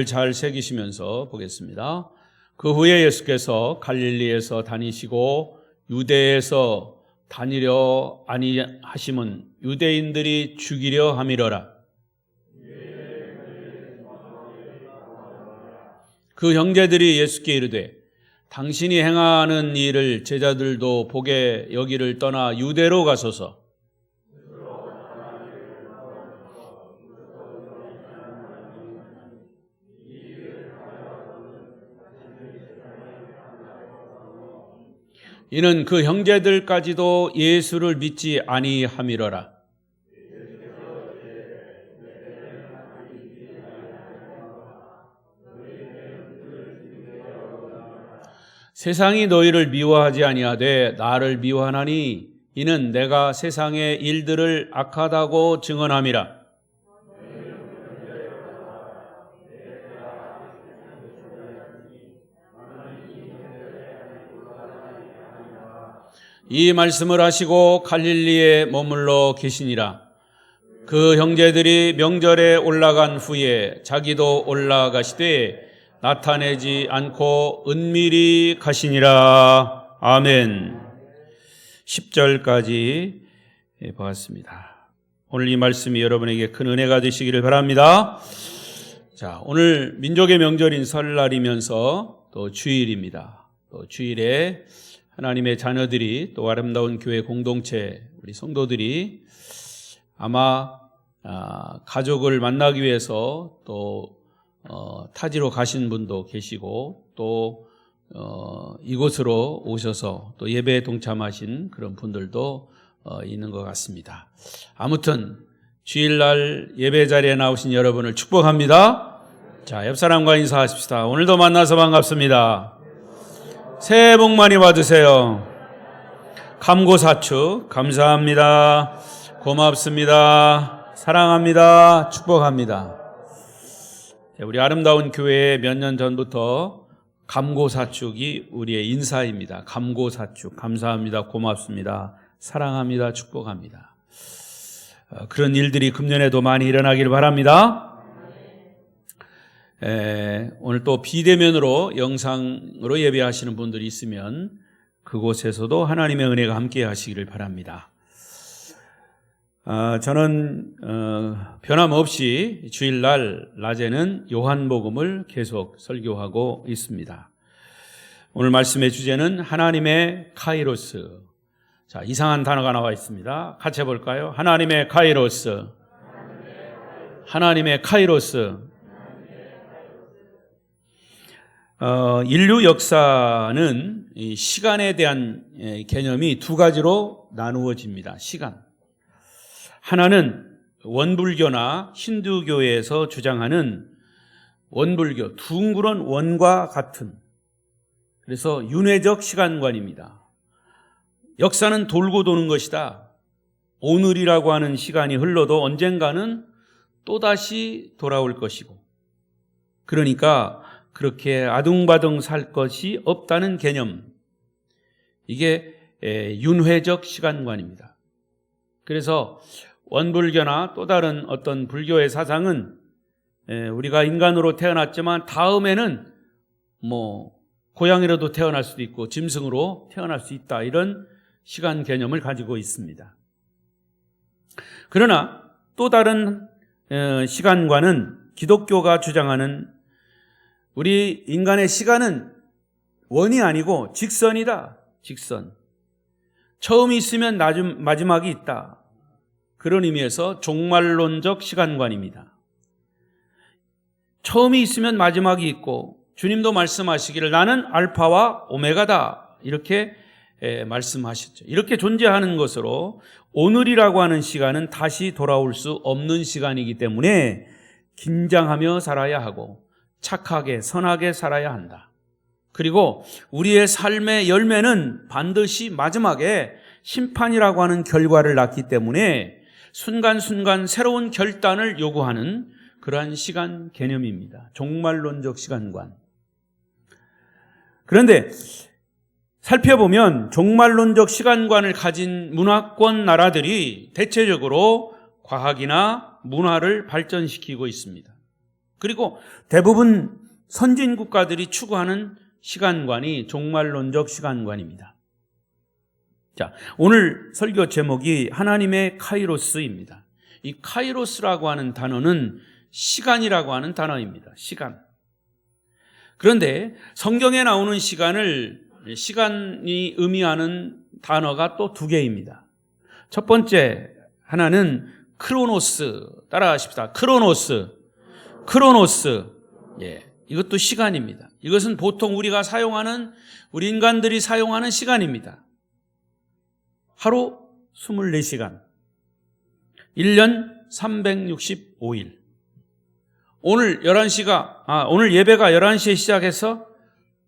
잘 새기시면서 보겠습니다. 그 후에 예수께서 갈릴리에서 다니시고 유대에서 다니려 아니하심은 유대인들이 죽이려 함이러라. 그 형제들이 예수께 이르되 당신이 행하는 일을 제자들도 보게 여기를 떠나 유대로 가소서. 이는 그 형제들까지도 예수를 믿지 아니함이러라. 세상이 너희를 미워하지 아니하되 나를 미워하나니 이는 내가 세상의 일들을 악하다고 증언함이라. 이 말씀을 하시고 갈릴리에 머물러 계시니라. 그 형제들이 명절에 올라간 후에 자기도 올라가시되 나타내지 않고 은밀히 가시니라. 아멘. 10절까지 보았습니다. 오늘 이 말씀이 여러분에게 큰 은혜가 되시기를 바랍니다. 자, 오늘 민족의 명절인 설날이면서 또 주일입니다. 또 주일에 하나님의 자녀들이 또 아름다운 교회 공동체 우리 성도들이 아마 가족을 만나기 위해서 또 타지로 가신 분도 계시고 또 이곳으로 오셔서 또 예배에 동참하신 그런 분들도 있는 것 같습니다. 아무튼 주일날 예배 자리에 나오신 여러분을 축복합니다. 자, 옆 사람과 인사하십시다. 오늘도 만나서 반갑습니다. 새해 복 많이 받으세요. 감고사축 감사합니다. 고맙습니다. 사랑합니다. 축복합니다. 우리 아름다운 교회에 몇 년 전부터 감고사축이 우리의 인사입니다. 감고사축 감사합니다. 고맙습니다. 사랑합니다. 축복합니다. 그런 일들이 금년에도 많이 일어나기를 바랍니다. 오늘 또 비대면으로 영상으로 예배하시는 분들이 있으면 그곳에서도 하나님의 은혜가 함께 하시기를 바랍니다. 저는 변함없이 주일날 낮에는 요한복음을 계속 설교하고 있습니다. 오늘 말씀의 주제는 하나님의 카이로스. 자, 이상한 단어가 나와 있습니다. 같이 해볼까요? 하나님의 카이로스. 하나님의 카이로스. 인류 역사는 이 시간에 대한 개념이 두 가지로 나누어집니다. 시간. 하나는 원불교나 힌두교에서 주장하는 원불교, 둥그런 원과 같은, 그래서 윤회적 시간관입니다. 역사는 돌고 도는 것이다. 오늘이라고 하는 시간이 흘러도 언젠가는 또다시 돌아올 것이고, 그러니까 그렇게 아둥바둥 살 것이 없다는 개념, 이게 윤회적 시간관입니다. 그래서 원불교나 또 다른 어떤 불교의 사상은 우리가 인간으로 태어났지만 다음에는 고양이로도 태어날 수도 있고 짐승으로 태어날 수 있다, 이런 시간 개념을 가지고 있습니다. 그러나 또 다른 시간관은 기독교가 주장하는 우리 인간의 시간은 원이 아니고 직선이다. 직선. 처음이 있으면 마지막이 있다. 그런 의미에서 종말론적 시간관입니다. 처음이 있으면 마지막이 있고, 주님도 말씀하시기를 나는 알파와 오메가다, 이렇게 말씀하셨죠. 이렇게 존재하는 것으로 오늘이라고 하는 시간은 다시 돌아올 수 없는 시간이기 때문에 긴장하며 살아야 하고 착하게 선하게 살아야 한다. 그리고 우리의 삶의 열매는 반드시 마지막에 심판이라고 하는 결과를 낳기 때문에 순간순간 새로운 결단을 요구하는 그러한 시간 개념입니다. 종말론적 시간관. 그런데 살펴보면 종말론적 시간관을 가진 문화권 나라들이 대체적으로 과학이나 문화를 발전시키고 있습니다. 그리고 대부분 선진 국가들이 추구하는 시간관이 종말론적 시간관입니다. 자, 오늘 설교 제목이 하나님의 카이로스입니다. 이 카이로스라고 하는 단어는 시간이라고 하는 단어입니다. 시간. 그런데 성경에 나오는 시간이 의미하는 단어가 또 두 개입니다. 첫 번째 하나는 크로노스. 따라하십시다. 크로노스. 예, 이것도 시간입니다. 이것은 보통 우리 인간들이 사용하는 시간입니다. 하루 24시간, 1년 365일. 오늘 예배가 11시에 시작해서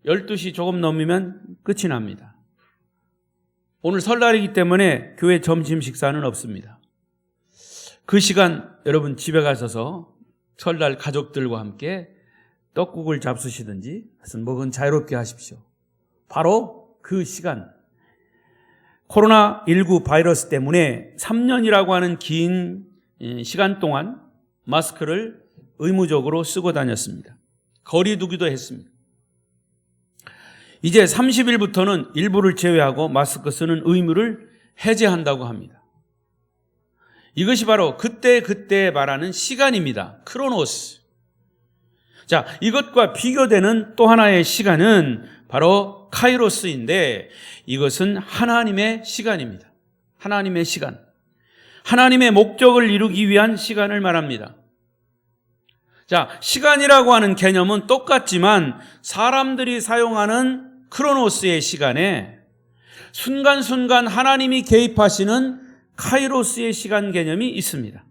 12시 조금 넘으면 끝이 납니다. 오늘 설날이기 때문에 교회 점심 식사는 없습니다. 그 시간 여러분 집에 가셔서 설날 가족들과 함께 떡국을 잡수시든지 무슨 먹은 자유롭게 하십시오. 바로 그 시간. 코로나19 바이러스 때문에 3년이라고 하는 긴 시간 동안 마스크를 의무적으로 쓰고 다녔습니다. 거리 두기도 했습니다. 이제 30일부터는 일부를 제외하고 마스크 쓰는 의무를 해제한다고 합니다. 이것이 바로 그때 말하는 시간입니다. 크로노스. 자, 이것과 비교되는 또 하나의 시간은 바로 카이로스인데 이것은 하나님의 시간입니다. 하나님의 시간. 하나님의 목적을 이루기 위한 시간을 말합니다. 자, 시간이라고 하는 개념은 똑같지만 사람들이 사용하는 크로노스의 시간에 순간순간 하나님이 개입하시는 카이로스의 시간 개념이 있습니다.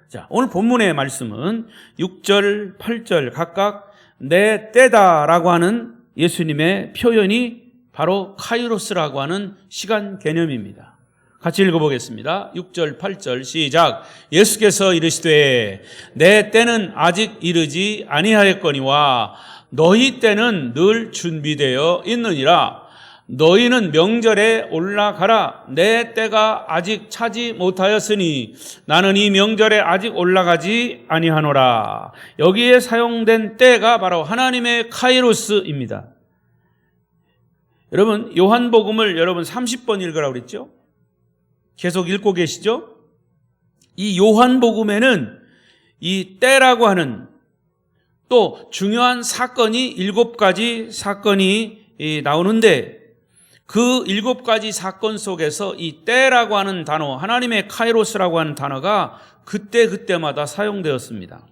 자, 오늘 본문의 말씀은 6절, 8절 각각 내 때다라고 하는 예수님의 표현이 바로 카이로스라고 하는 시간 개념입니다. 같이 읽어보겠습니다. 6절, 8절 시작. 예수께서 이르시되 내 때는 아직 이르지 아니하였거니와 너희 때는 늘 준비되어 있느니라. 너희는 명절에 올라가라. 내 때가 아직 차지 못하였으니 나는 이 명절에 아직 올라가지 아니하노라. 여기에 사용된 때가 바로 하나님의 카이로스입니다. 여러분, 요한복음을 여러분 30번 읽으라고 그랬죠? 계속 읽고 계시죠? 이 요한복음에는 이 때라고 하는 또 중요한 사건이 7가지 사건이 나오는데 그 7가지 사건 속에서 이 때라고 하는 단어, 하나님의 카이로스라고 하는 단어가 그때마다 사용되었습니다.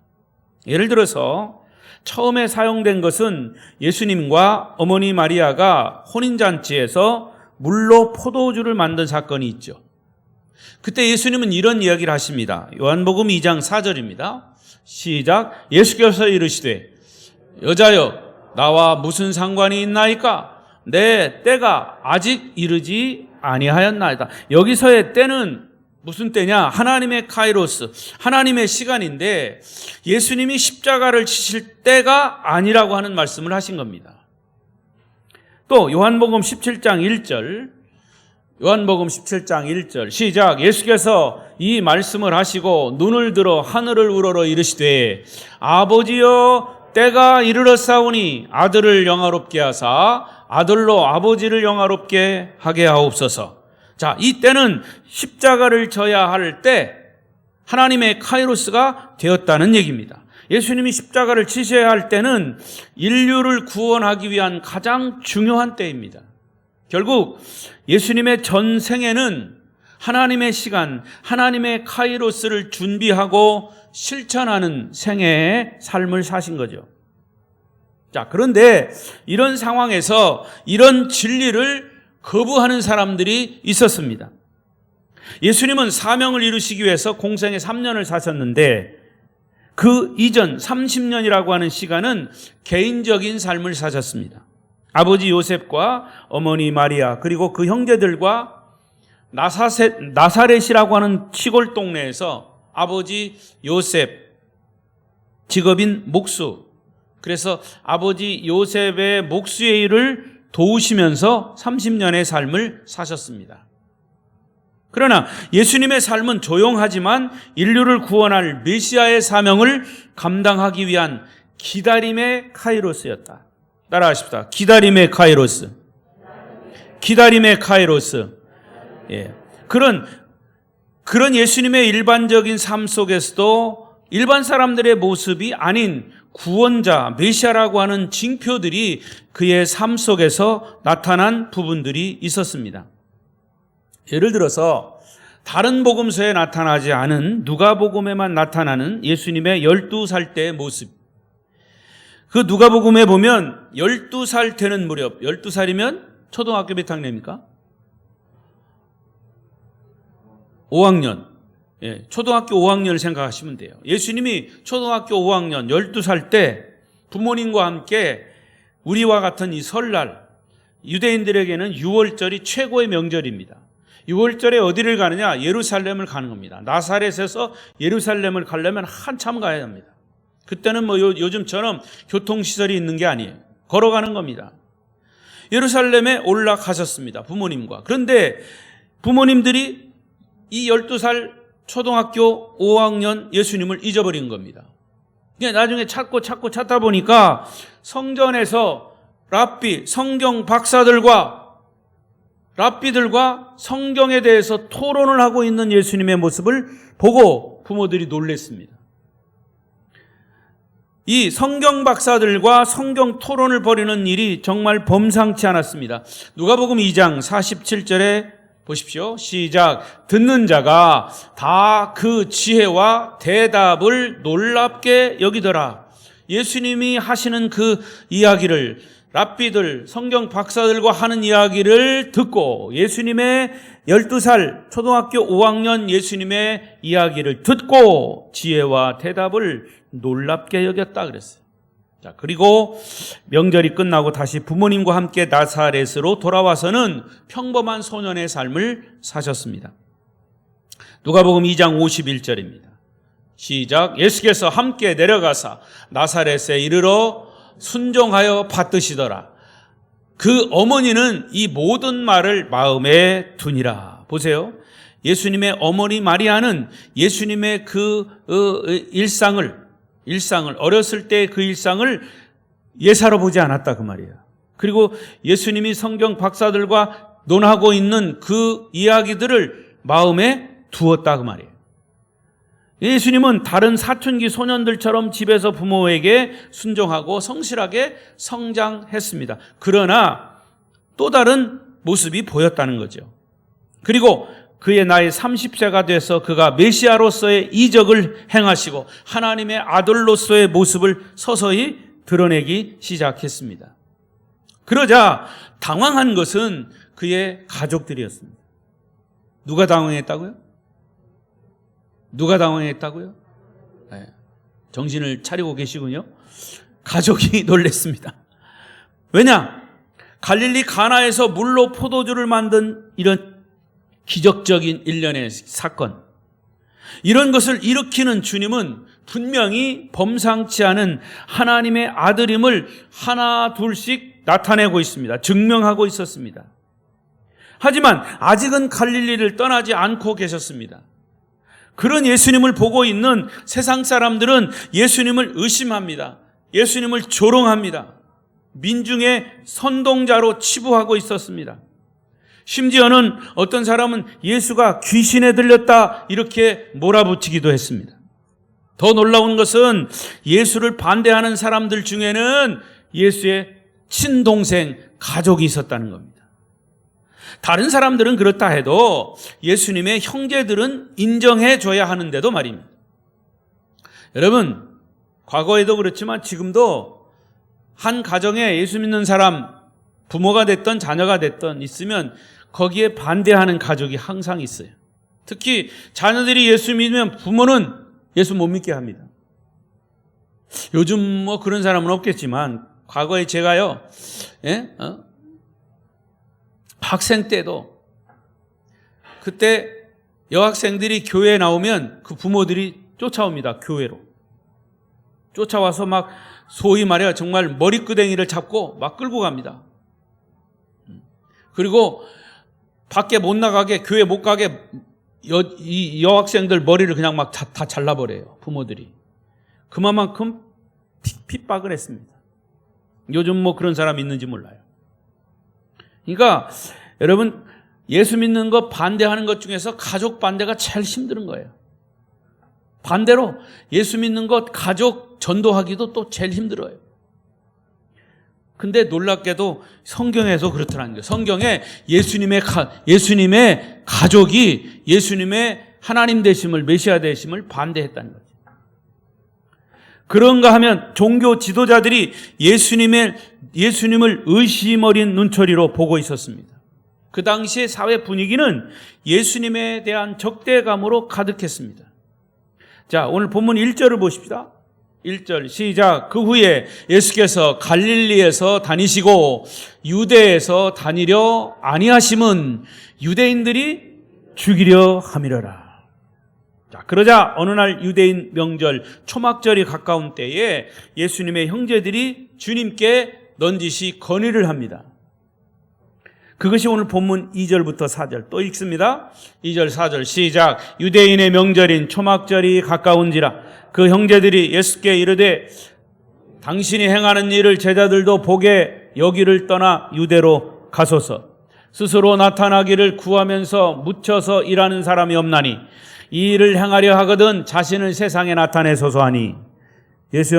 예를 들어서 처음에 사용된 것은 예수님과 어머니 마리아가 혼인잔치에서 물로 포도주를 만든 사건이 있죠. 그때 예수님은 이런 이야기를 하십니다. 요한복음 2장 4절입니다. 시작. 예수께서 이르시되 여자여 나와 무슨 상관이 있나이까? 내 때가 아직 이르지 아니하였나이다. 여기서의 때는 무슨 때냐? 하나님의 카이로스, 하나님의 시간인데 예수님이 십자가를 지실 때가 아니라고 하는 말씀을 하신 겁니다. 또 요한복음 17장 1절, 요한복음 17장 1절 시작. 예수께서 이 말씀을 하시고 눈을 들어 하늘을 우러러 이르시되 아버지여 때가 이르렀사오니 아들을 영화롭게 하사 아들로 아버지를 영화롭게 하게 하옵소서. 자, 이 때는 십자가를 져야 할 때 하나님의 카이로스가 되었다는 얘기입니다. 예수님이 십자가를 지셔야 할 때는 인류를 구원하기 위한 가장 중요한 때입니다. 결국 예수님의 전생에는 하나님의 시간, 하나님의 카이로스를 준비하고 실천하는 생애의 삶을 사신 거죠. 자, 그런데 이런 상황에서 이런 진리를 거부하는 사람들이 있었습니다. 예수님은 사명을 이루시기 위해서 공생에 3년을 사셨는데 그 이전 30년이라고 하는 시간은 개인적인 삶을 사셨습니다. 아버지 요셉과 어머니 마리아 그리고 그 형제들과 나사렛이라고 하는 시골 동네에서 아버지 요셉 직업인 목수, 그래서 아버지 요셉의 목수의 일을 도우시면서 30년의 삶을 사셨습니다. 그러나 예수님의 삶은 조용하지만 인류를 구원할 메시아의 사명을 감당하기 위한 기다림의 카이로스였다. 따라하십시다. 기다림의 카이로스. 기다림의 카이로스. 예. 그런 예수님의 일반적인 삶 속에서도 일반 사람들의 모습이 아닌 구원자, 메시아라고 하는 징표들이 그의 삶 속에서 나타난 부분들이 있었습니다. 예를 들어서 다른 복음서에 나타나지 않은 누가복음에만 나타나는 예수님의 12살 때의 모습. 그 누가복음에 보면 12살 되는 무렵, 12살이면 초등학교 몇 학년입니까? 5학년. 예, 초등학교 5학년을 생각하시면 돼요. 예수님이 초등학교 5학년, 12살 때 부모님과 함께 우리와 같은 이 설날, 유대인들에게는 6월절이 최고의 명절입니다. 6월절에 어디를 가느냐? 예루살렘을 가는 겁니다. 나사렛에서 예루살렘을 가려면 한참 가야 합니다. 그때는 뭐 요즘처럼 교통시설이 있는 게 아니에요. 걸어가는 겁니다. 예루살렘에 올라가셨습니다. 부모님과. 그런데 부모님들이 이 12살 초등학교 5학년 예수님을 잊어버린 겁니다. 나중에 찾다 보니까 성전에서 성경 박사들과 랍비들과 성경에 대해서 토론을 하고 있는 예수님의 모습을 보고 부모들이 놀랐습니다. 이 성경 박사들과 성경 토론을 벌이는 일이 정말 범상치 않았습니다. 누가복음 2장 47절에 보십시오. 시작. 듣는 자가 다 그 지혜와 대답을 놀랍게 여기더라. 예수님이 하시는 그 이야기를 랍비들, 성경 박사들과 하는 이야기를 듣고 예수님의 12살 초등학교 5학년 예수님의 이야기를 듣고 지혜와 대답을 놀랍게 여겼다 그랬어요. 자, 그리고 명절이 끝나고 다시 부모님과 함께 나사렛으로 돌아와서는 평범한 소년의 삶을 사셨습니다. 누가복음 2장 51절입니다. 시작. 예수께서 함께 내려가사 나사렛에 이르러 순종하여 받드시더라. 그 어머니는 이 모든 말을 마음에 두니라. 보세요. 예수님의 어머니 마리아는 예수님의 그 일상을 어렸을 때 그 일상을 예사로 보지 않았다 그 말이에요. 그리고 예수님이 성경 박사들과 논하고 있는 그 이야기들을 마음에 두었다 그 말이에요. 예수님은 다른 사춘기 소년들처럼 집에서 부모에게 순종하고 성실하게 성장했습니다. 그러나 또 다른 모습이 보였다는 거죠. 그리고 그의 나이 30세가 돼서 그가 메시아로서의 이적을 행하시고 하나님의 아들로서의 모습을 서서히 드러내기 시작했습니다. 그러자 당황한 것은 그의 가족들이었습니다. 누가 당황했다고요? 누가 당황했다고요? 네. 정신을 차리고 계시군요. 가족이 놀랐습니다. 왜냐? 갈릴리 가나에서 물로 포도주를 만든 이런 기적적인 일련의 사건, 이런 것을 일으키는 주님은 분명히 범상치 않은 하나님의 아들임을 하나 둘씩 나타내고 있습니다. 증명하고 있었습니다. 하지만 아직은 갈릴리를 떠나지 않고 계셨습니다. 그런 예수님을 보고 있는 세상 사람들은 예수님을 의심합니다. 예수님을 조롱합니다. 민중의 선동자로 치부하고 있었습니다. 심지어는 어떤 사람은 예수가 귀신에 들렸다 이렇게 몰아붙이기도 했습니다. 더 놀라운 것은 예수를 반대하는 사람들 중에는 예수의 친동생, 가족이 있었다는 겁니다. 다른 사람들은 그렇다 해도 예수님의 형제들은 인정해 줘야 하는데도 말입니다. 여러분, 과거에도 그렇지만 지금도 한 가정에 예수 믿는 사람, 부모가 됐던 자녀가 됐던 있으면 거기에 반대하는 가족이 항상 있어요. 특히 자녀들이 예수 믿으면 부모는 예수 못 믿게 합니다. 요즘 뭐 그런 사람은 없겠지만 과거에 제가요, 학생 때도 그때 여학생들이 교회에 나오면 그 부모들이 쫓아옵니다. 교회로 쫓아와서 막 소위 말해 정말 머리끄댕이를 잡고 막 끌고 갑니다. 그리고 밖에 못 나가게, 교회 못 가게 이 여학생들 머리를 그냥 막 다 잘라버려요. 부모들이. 그만큼 핍박을 했습니다. 요즘 뭐 그런 사람 있는지 몰라요. 그러니까 여러분, 예수 믿는 거 반대하는 것 중에서 가족 반대가 제일 힘든 거예요. 반대로 예수 믿는 것 가족 전도하기도 또 제일 힘들어요. 근데 놀랍게도 성경에서 그렇더라는 거예요. 성경에 예수님의 가족이 예수님의 하나님 되심을, 메시아 되심을 반대했다는 거죠. 그런가 하면 종교 지도자들이 예수님을 의심 어린 눈초리로 보고 있었습니다. 그 당시의 사회 분위기는 예수님에 대한 적대감으로 가득했습니다. 자, 오늘 본문 1절을 보십시다. 1절 시작. 그 후에 예수께서 갈릴리에서 다니시고 유대에서 다니려 아니하심은 유대인들이 죽이려 함이러라. 자, 그러자 어느 날 유대인 명절 초막절이 가까운 때에 예수님의 형제들이 주님께 넌지시 건의를 합니다. 그것이 오늘 본문 2절부터 4절 또 읽습니다. 2절 4절 시작. 유대인의 명절인 초막절이 가까운지라 그 형제들이 예수께 이르되 당신이 행하는 일을 제자들도 보게 여기를 떠나 유대로 가소서. 스스로 나타나기를 구하면서 묻혀서 일하는 사람이 없나니 이 일을 행하려 하거든 자신을 세상에 나타내소서 하니. 예수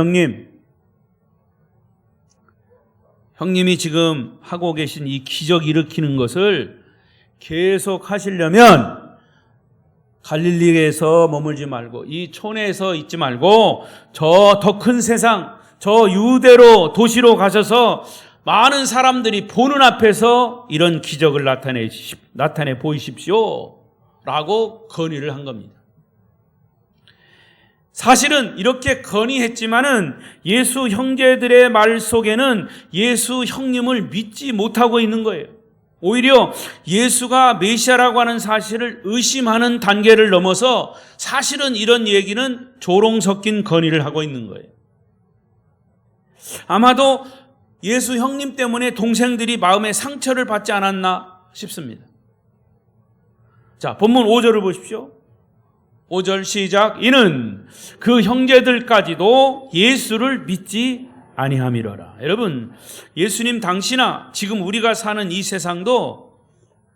형님이 지금 하고 계신 이 기적 일으키는 것을 계속 하시려면 갈릴리에서 머물지 말고 이 촌에서 있지 말고 저 더 큰 세상, 저 유대로 도시로 가셔서 많은 사람들이 보는 앞에서 이런 기적을 나타내 보이십시오 라고 건의를 한 겁니다. 사실은 이렇게 건의했지만은 예수 형제들의 말 속에는 예수 형님을 믿지 못하고 있는 거예요. 오히려 예수가 메시아라고 하는 사실을 의심하는 단계를 넘어서 사실은 이런 얘기는 조롱 섞인 건의를 하고 있는 거예요. 아마도 예수 형님 때문에 동생들이 마음에 상처를 받지 않았나 싶습니다. 자, 본문 5절을 보십시오. 5절 시작. 이는 그 형제들까지도 예수를 믿지 아니함이로라. 여러분, 예수님 당시나 지금 우리가 사는 이 세상도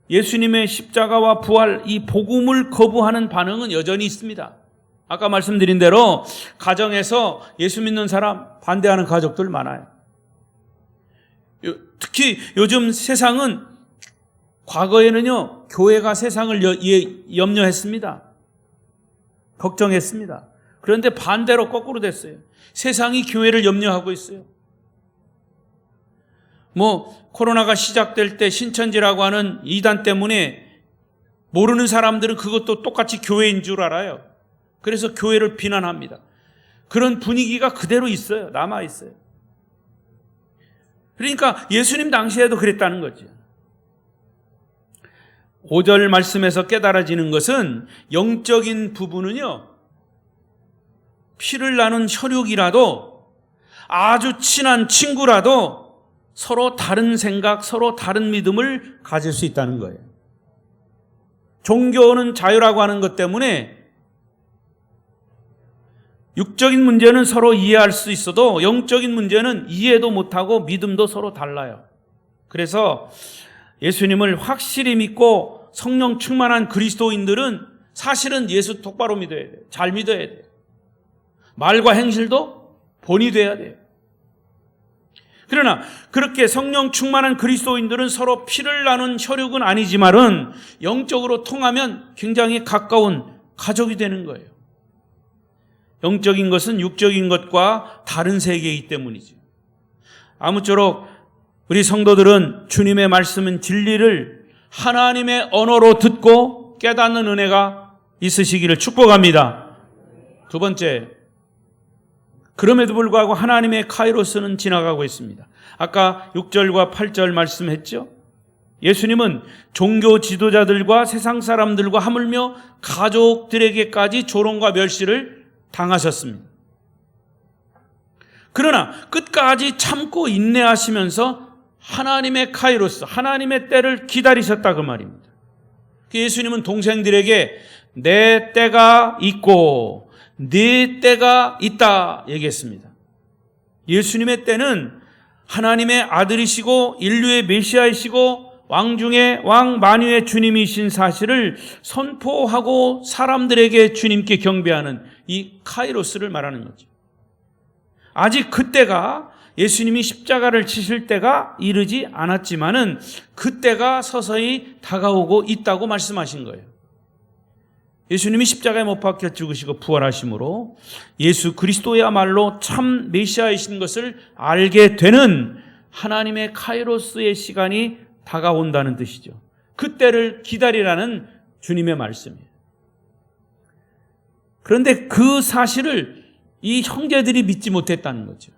예수님의 십자가와 부활, 이 복음을 거부하는 반응은 여전히 있습니다. 아까 말씀드린 대로 가정에서 예수 믿는 사람 반대하는 가족들 많아요. 특히 요즘 세상은 과거에는요, 교회가 세상을 염려했습니다. 걱정했습니다. 그런데 반대로 거꾸로 됐어요. 세상이 교회를 염려하고 있어요. 코로나가 시작될 때 신천지라고 하는 이단 때문에 모르는 사람들은 그것도 똑같이 교회인 줄 알아요. 그래서 교회를 비난합니다. 그런 분위기가 그대로 있어요. 남아 있어요. 그러니까 예수님 당시에도 그랬다는 거죠. 5절 말씀에서 깨달아지는 것은 영적인 부분은요, 피를 나눈 혈육이라도 아주 친한 친구라도 서로 다른 생각, 서로 다른 믿음을 가질 수 있다는 거예요. 종교는 자유라고 하는 것 때문에 육적인 문제는 서로 이해할 수 있어도 영적인 문제는 이해도 못하고 믿음도 서로 달라요. 그래서 예수님을 확실히 믿고 성령 충만한 그리스도인들은 사실은 예수 똑바로 믿어야 돼요. 잘 믿어야 돼요. 말과 행실도 본이 돼야 돼요. 그러나 그렇게 성령 충만한 그리스도인들은 서로 피를 나눈 혈육은 아니지만은 영적으로 통하면 굉장히 가까운 가족이 되는 거예요. 영적인 것은 육적인 것과 다른 세계이기 때문이죠. 아무쪼록 우리 성도들은 주님의 말씀은 진리를 하나님의 언어로 듣고 깨닫는 은혜가 있으시기를 축복합니다. 두 번째, 그럼에도 불구하고 하나님의 카이로스는 지나가고 있습니다. 아까 6절과 8절 말씀했죠. 예수님은 종교 지도자들과 세상 사람들과 하물며 가족들에게까지 조롱과 멸시를 당하셨습니다. 그러나 끝까지 참고 인내하시면서 하나님의 카이로스, 하나님의 때를 기다리셨다 그 말입니다. 예수님은 동생들에게 내 때가 있고 네 때가 있다 얘기했습니다. 예수님의 때는 하나님의 아들이시고 인류의 메시아이시고 왕 중에 왕 만유의 주님이신 사실을 선포하고 사람들에게 주님께 경배하는 이 카이로스를 말하는 거죠. 아직 그때가 예수님이 십자가를 치실 때가 이르지 않았지만은 그때가 서서히 다가오고 있다고 말씀하신 거예요. 예수님이 십자가에 못 박혀 죽으시고 부활하심으로 예수 그리스도야말로 참 메시아이신 것을 알게 되는 하나님의 카이로스의 시간이 다가온다는 뜻이죠. 그때를 기다리라는 주님의 말씀이에요. 그런데 그 사실을 이 형제들이 믿지 못했다는 거죠.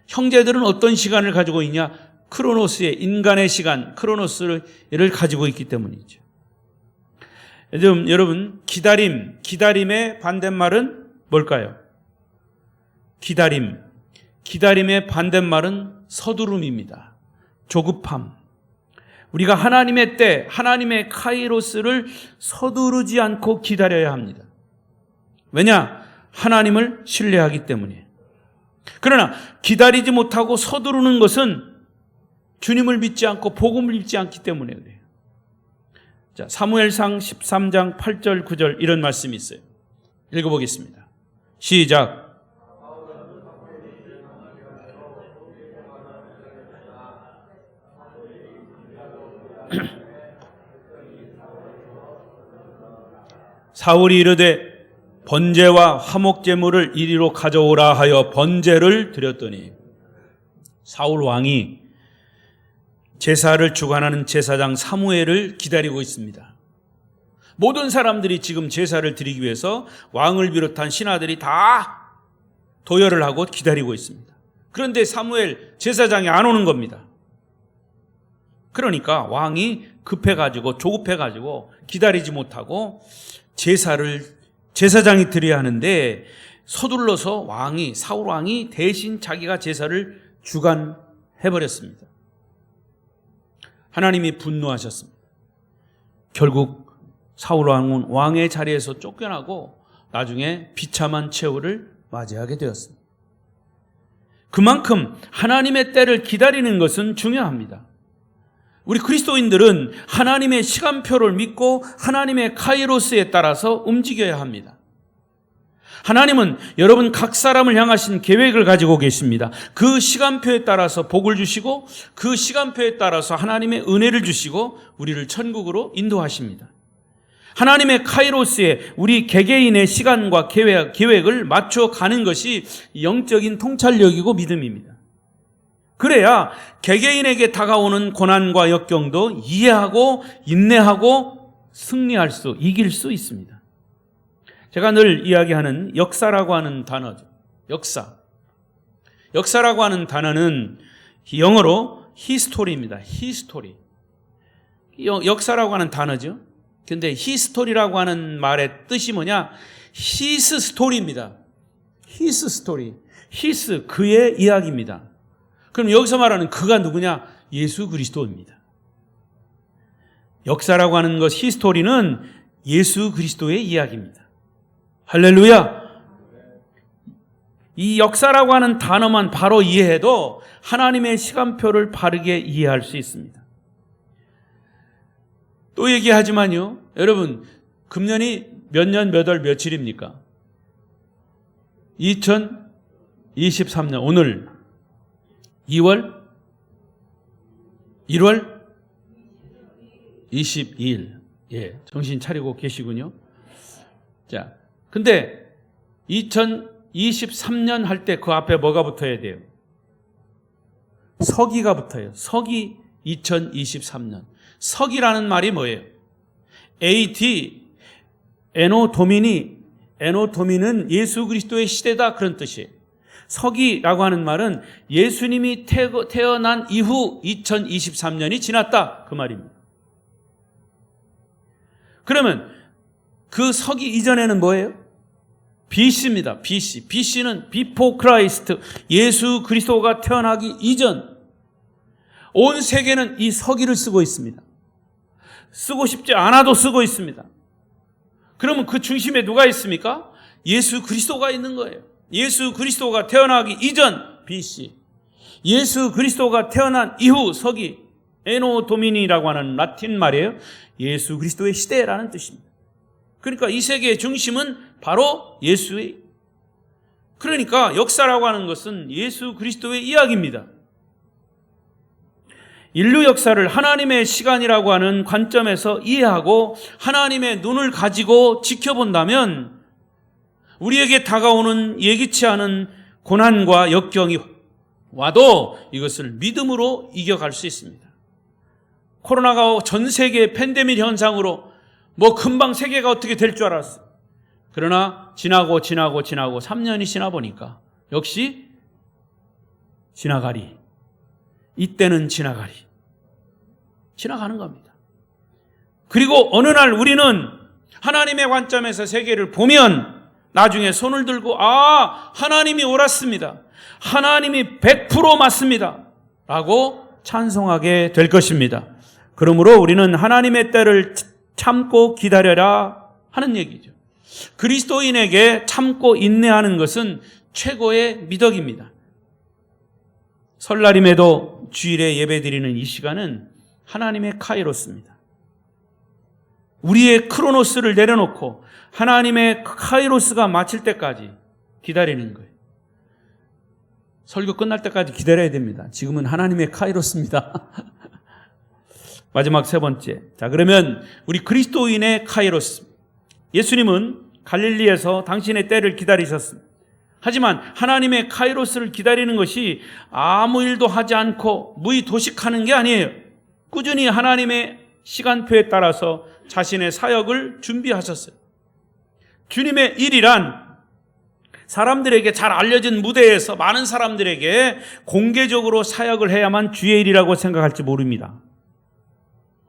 형제들은 어떤 시간을 가지고 있냐? 크로노스의 인간의 시간, 크로노스를 가지고 있기 때문이죠. 여러분, 기다림의 반대말은 뭘까요? 기다림의 반대말은 서두름입니다. 조급함. 우리가 하나님의 때, 하나님의 카이로스를 서두르지 않고 기다려야 합니다. 왜냐? 하나님을 신뢰하기 때문이에요. 그러나 기다리지 못하고 서두르는 것은 주님을 믿지 않고 복음을 믿지 않기 때문에 그래요. 자, 사무엘상 13장 8절 9절 이런 말씀이 있어요. 읽어보겠습니다. 시작. 사울이 이르되 번제와 화목제물을 이리로 가져오라 하여 번제를 드렸더니 사울 왕이 제사를 주관하는 제사장 사무엘을 기다리고 있습니다. 모든 사람들이 지금 제사를 드리기 위해서 왕을 비롯한 신하들이 다 도열을 하고 기다리고 있습니다. 그런데 사무엘 제사장이 안 오는 겁니다. 그러니까 왕이 조급해가지고 기다리지 못하고 제사장이 드려야 하는데 서둘러서 사울 왕이 대신 자기가 제사를 주관해버렸습니다. 하나님이 분노하셨습니다. 결국 사울 왕은 왕의 자리에서 쫓겨나고 나중에 비참한 최후를 맞이하게 되었습니다. 그만큼 하나님의 때를 기다리는 것은 중요합니다. 우리 그리스도인들은 하나님의 시간표를 믿고 하나님의 카이로스에 따라서 움직여야 합니다. 하나님은 여러분 각 사람을 향하신 계획을 가지고 계십니다. 그 시간표에 따라서 복을 주시고 그 시간표에 따라서 하나님의 은혜를 주시고 우리를 천국으로 인도하십니다. 하나님의 카이로스에 우리 개개인의 시간과 계획을 맞춰 가는 것이 영적인 통찰력이고 믿음입니다. 그래야 개개인에게 다가오는 고난과 역경도 이해하고 인내하고 이길 수 있습니다. 제가 늘 이야기하는 역사라고 하는 단어죠. 역사라고 하는 단어는 영어로 히스토리입니다. 히스토리. 역사라고 하는 단어죠. 근데 히스토리라고 하는 말의 뜻이 뭐냐? 히스 스토리입니다. 히스 스토리. 히스, 그의 이야기입니다. 그럼 여기서 말하는 그가 누구냐? 예수 그리스도입니다. 역사라고 하는 것, 히스토리는 예수 그리스도의 이야기입니다. 할렐루야! 이 역사라고 하는 단어만 바로 이해해도 하나님의 시간표를 바르게 이해할 수 있습니다. 또 얘기하지만요, 여러분, 금년이 몇 년 몇 월 며칠입니까? 2023년 오늘 2월 1월 22일. 예, 정신 차리고 계시군요. 자, 근데 2023년 할 때 그 앞에 뭐가 붙어야 돼요? 서기가 붙어요. 서기 2023년. 서기라는 말이 뭐예요? AD, 에노도미는 예수 그리스도의 시대다, 그런 뜻이에요. 서기라고 하는 말은 예수님이 태어난 이후 2023년이 지났다, 그 말입니다. 그러면 그 서기 이전에는 뭐예요? BC입니다. BC는 Before Christ, 예수 그리스도가 태어나기 이전. 온 세계는 이 서기를 쓰고 있습니다. 쓰고 싶지 않아도 쓰고 있습니다. 그러면 그 중심에 누가 있습니까? 예수 그리스도가 있는 거예요. 예수 그리스도가 태어나기 이전 BC, 예수 그리스도가 태어난 이후 서기, 에노 도미니라고 하는 라틴 말이에요. 예수 그리스도의 시대라는 뜻입니다. 그러니까 이 세계의 중심은 바로 예수의, 그러니까 역사라고 하는 것은 예수 그리스도의 이야기입니다. 인류 역사를 하나님의 시간이라고 하는 관점에서 이해하고 하나님의 눈을 가지고 지켜본다면 우리에게 다가오는 예기치 않은 고난과 역경이 와도 이것을 믿음으로 이겨갈 수 있습니다. 코로나가 전 세계 팬데믹 현상으로 금방 세계가 어떻게 될 줄 알았어요. 그러나 지나고 3년이 지나 보니까 역시 지나가리. 이때는 지나가는 겁니다. 그리고 어느 날 우리는 하나님의 관점에서 세계를 보면 나중에 손을 들고 하나님이 옳았습니다. 하나님이 100% 맞습니다. 라고 찬송하게 될 것입니다. 그러므로 우리는 하나님의 때를 참고 기다려라 하는 얘기죠. 그리스도인에게 참고 인내하는 것은 최고의 미덕입니다. 설날임에도 주일에 예배드리는 이 시간은 하나님의 카이로스입니다. 우리의 크로노스를 내려놓고 하나님의 카이로스가 마칠 때까지 기다리는 거예요. 설교 끝날 때까지 기다려야 됩니다. 지금은 하나님의 카이로스입니다. 마지막 세 번째. 자, 그러면 우리 그리스도인의 카이로스. 예수님은 갈릴리에서 당신의 때를 기다리셨습니다. 하지만 하나님의 카이로스를 기다리는 것이 아무 일도 하지 않고 무의도식하는 게 아니에요. 꾸준히 하나님의 시간표에 따라서 자신의 사역을 준비하셨어요. 주님의 일이란 사람들에게 잘 알려진 무대에서 많은 사람들에게 공개적으로 사역을 해야만 주의 일이라고 생각할지 모릅니다.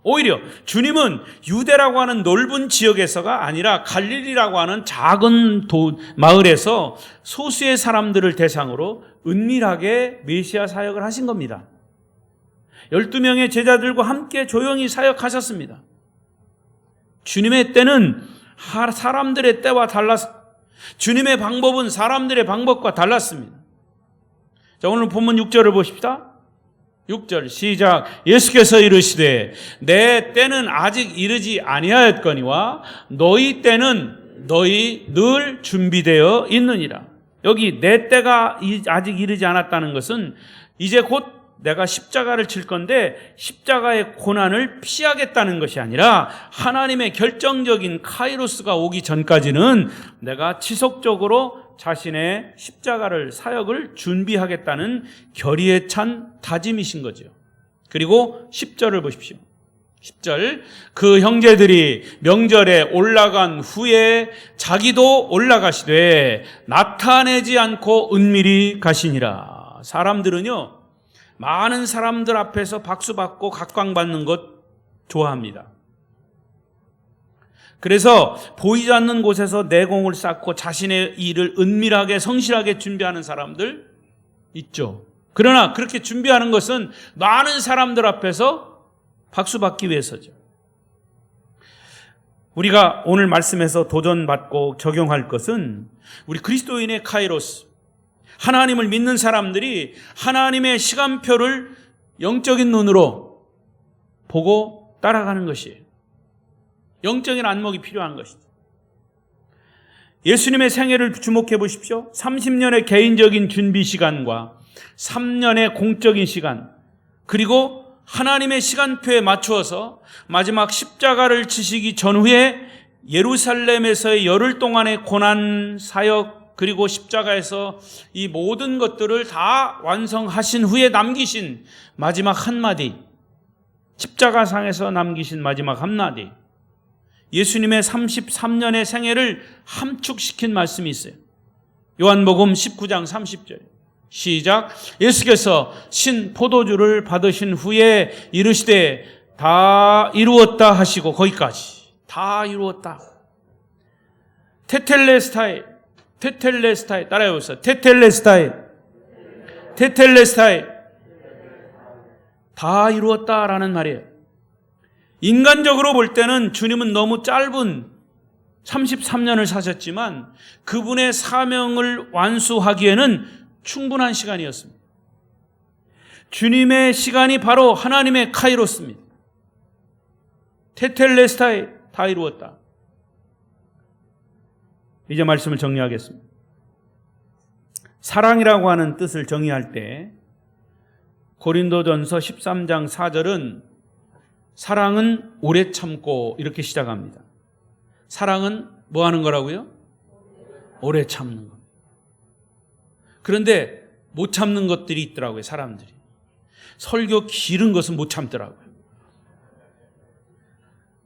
오히려 주님은 유대라고 하는 넓은 지역에서가 아니라 갈릴리라고 하는 작은 마을에서 소수의 사람들을 대상으로 은밀하게 메시아 사역을 하신 겁니다. 12명의 제자들과 함께 조용히 사역하셨습니다. 주님의 때는 사람들의 때와 달라서 주님의 방법은 사람들의 방법과 달랐습니다. 자, 오늘 본문 6절을 보십시다. 6절 시작. 예수께서 이르시되 내 때는 아직 이르지 아니하였거니와 너희 때는 너희 늘 준비되어 있느니라. 여기 내 때가 아직 이르지 않았다는 것은 이제 곧 내가 십자가를 칠 건데 십자가의 고난을 피하겠다는 것이 아니라 하나님의 결정적인 카이로스가 오기 전까지는 내가 지속적으로 자신의 십자가를 사역을 준비하겠다는 결의에 찬 다짐이신 거죠. 그리고 10절을 보십시오. 10절 그 형제들이 명절에 올라간 후에 자기도 올라가시되 나타내지 않고 은밀히 가시니라. 사람들은요 많은 사람들 앞에서 박수받고 각광받는 것 좋아합니다. 그래서 보이지 않는 곳에서 내공을 쌓고 자신의 일을 은밀하게 성실하게 준비하는 사람들 있죠. 그러나 그렇게 준비하는 것은 많은 사람들 앞에서 박수받기 위해서죠. 우리가 오늘 말씀에서 도전받고 적용할 것은 우리 그리스도인의 카이로스, 하나님을 믿는 사람들이 하나님의 시간표를 영적인 눈으로 보고 따라가는 것이에요. 영적인 안목이 필요한 것이죠. 예수님의 생애를 주목해 보십시오. 30년의 개인적인 준비 시간과 3년의 공적인 시간, 그리고 하나님의 시간표에 맞추어서 마지막 십자가를 지시기 전후에 예루살렘에서의 열흘 동안의 고난 사역, 그리고 십자가에서 이 모든 것들을 다 완성하신 후에 남기신 마지막 한마디, 십자가상에서 남기신 마지막 한마디, 예수님의 33년의 생애를 함축시킨 말씀이 있어요. 요한복음 19장 30절 시작. 예수께서 신 포도주를 받으신 후에 이르시되 다 이루었다 하시고, 거기까지 다 이루었다. 테텔레스타이 따라해보세요. 테텔레스타이 다 이루었다라는 말이에요. 인간적으로 볼 때는 주님은 너무 짧은 33년을 사셨지만 그분의 사명을 완수하기에는 충분한 시간이었습니다. 주님의 시간이 바로 하나님의 카이로스입니다. 테텔레스타에 다 이루었다. 이제 말씀을 정리하겠습니다. 사랑이라고 하는 뜻을 정의할 때 고린도전서 13장 4절은 사랑은 오래 참고 이렇게 시작합니다. 사랑은 뭐 하는 거라고요? 오래 참는 겁니다. 그런데 못 참는 것들이 있더라고요, 사람들이. 설교 길은 것은 못 참더라고요.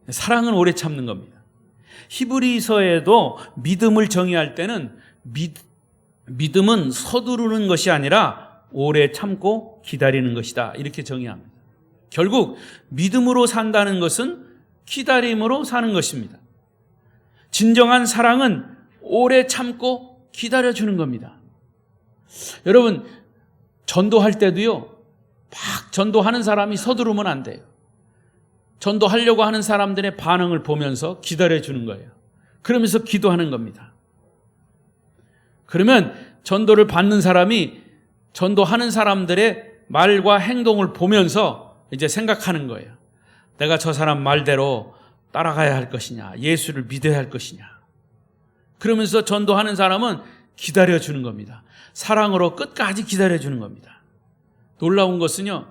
사랑은 오래 참는 겁니다. 히브리서에도 믿음을 정의할 때는 믿음은 서두르는 것이 아니라 오래 참고 기다리는 것이다, 이렇게 정의합니다. 결국 믿음으로 산다는 것은 기다림으로 사는 것입니다. 진정한 사랑은 오래 참고 기다려주는 겁니다. 여러분, 전도할 때도요, 막 전도하는 사람이 서두르면 안 돼요. 전도하려고 하는 사람들의 반응을 보면서 기다려주는 거예요. 그러면서 기도하는 겁니다. 그러면 전도를 받는 사람이 전도하는 사람들의 말과 행동을 보면서 이제 생각하는 거예요. 내가 저 사람 말대로 따라가야 할 것이냐, 예수를 믿어야 할 것이냐. 그러면서 전도하는 사람은 기다려주는 겁니다. 사랑으로 끝까지 기다려주는 겁니다. 놀라운 것은요,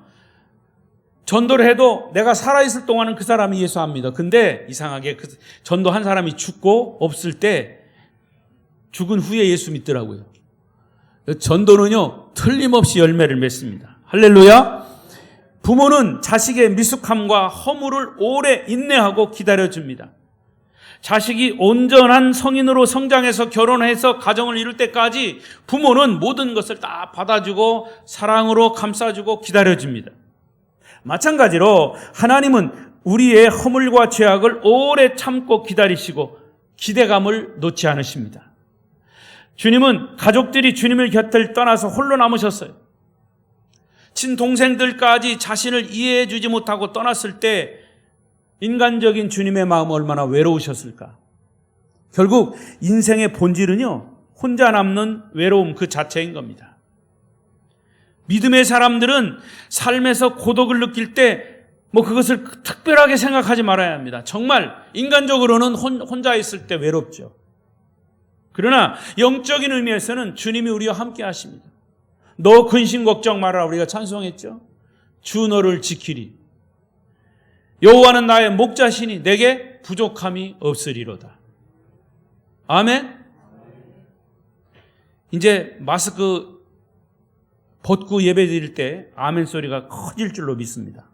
전도를 해도 내가 살아있을 동안은 그 사람이 예수 안 믿어. 근데 이상하게 그 전도한 사람이 죽고 없을 때 죽은 후에 예수 믿더라고요. 전도는요, 틀림없이 열매를 맺습니다. 할렐루야. 부모는 자식의 미숙함과 허물을 오래 인내하고 기다려줍니다. 자식이 온전한 성인으로 성장해서 결혼해서 가정을 이룰 때까지 부모는 모든 것을 다 받아주고 사랑으로 감싸주고 기다려줍니다. 마찬가지로 하나님은 우리의 허물과 죄악을 오래 참고 기다리시고 기대감을 놓지 않으십니다. 주님은 가족들이 주님을 곁을 떠나서 홀로 남으셨어요. 친동생들까지 자신을 이해해 주지 못하고 떠났을 때 인간적인 주님의 마음은 얼마나 외로우셨을까. 결국 인생의 본질은요, 혼자 남는 외로움 그 자체인 겁니다. 믿음의 사람들은 삶에서 고독을 느낄 때 그것을 특별하게 생각하지 말아야 합니다. 정말 인간적으로는 혼자 있을 때 외롭죠. 그러나 영적인 의미에서는 주님이 우리와 함께 하십니다. 너 근심 걱정 말아라, 우리가 찬송했죠. 주 너를 지키리. 여호와는 나의 목자시니 내게 부족함이 없으리로다. 아멘. 이제 마스크 벗고 예배 드릴 때 아멘 소리가 커질 줄로 믿습니다.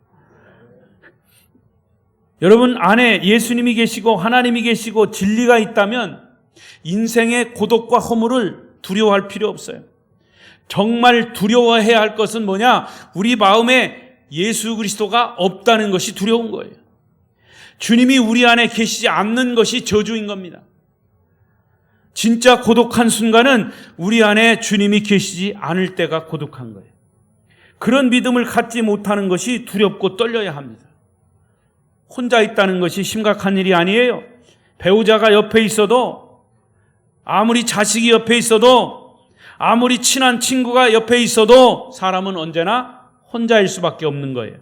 여러분 안에 예수님이 계시고 하나님이 계시고 진리가 있다면 인생의 고독과 허물을 두려워할 필요 없어요. 정말 두려워해야 할 것은 뭐냐? 우리 마음에 예수 그리스도가 없다는 것이 두려운 거예요. 주님이 우리 안에 계시지 않는 것이 저주인 겁니다. 진짜 고독한 순간은 우리 안에 주님이 계시지 않을 때가 고독한 거예요. 그런 믿음을 갖지 못하는 것이 두렵고 떨려야 합니다. 혼자 있다는 것이 심각한 일이 아니에요. 배우자가 옆에 있어도, 아무리 자식이 옆에 있어도, 아무리 친한 친구가 옆에 있어도 사람은 언제나 혼자일 수밖에 없는 거예요.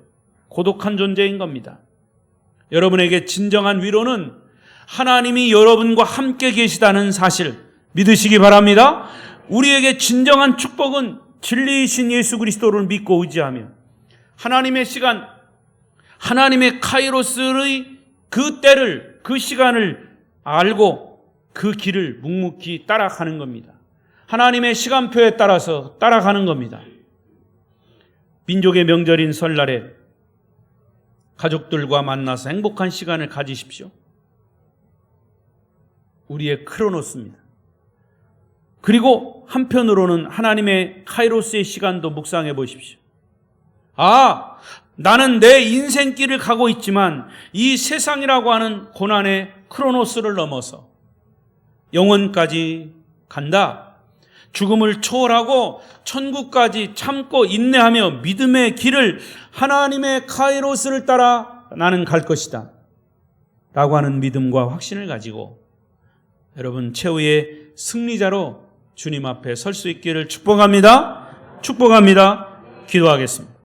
고독한 존재인 겁니다. 여러분에게 진정한 위로는 하나님이 여러분과 함께 계시다는 사실 믿으시기 바랍니다. 우리에게 진정한 축복은 진리이신 예수 그리스도를 믿고 의지하며 하나님의 시간, 하나님의 카이로스의 그 때를, 그 시간을 알고 그 길을 묵묵히 따라가는 겁니다. 하나님의 시간표에 따라서 따라가는 겁니다. 민족의 명절인 설날에 가족들과 만나서 행복한 시간을 가지십시오. 우리의 크로노스입니다. 그리고 한편으로는 하나님의 카이로스의 시간도 묵상해 보십시오. 나는 내 인생길을 가고 있지만 이 세상이라고 하는 고난의 크로노스를 넘어서 영원까지 간다. 죽음을 초월하고 천국까지 참고 인내하며 믿음의 길을, 하나님의 카이로스를 따라 나는 갈 것이다 라고 하는 믿음과 확신을 가지고 여러분 최후의 승리자로 주님 앞에 설 수 있기를 축복합니다. 축복합니다. 기도하겠습니다.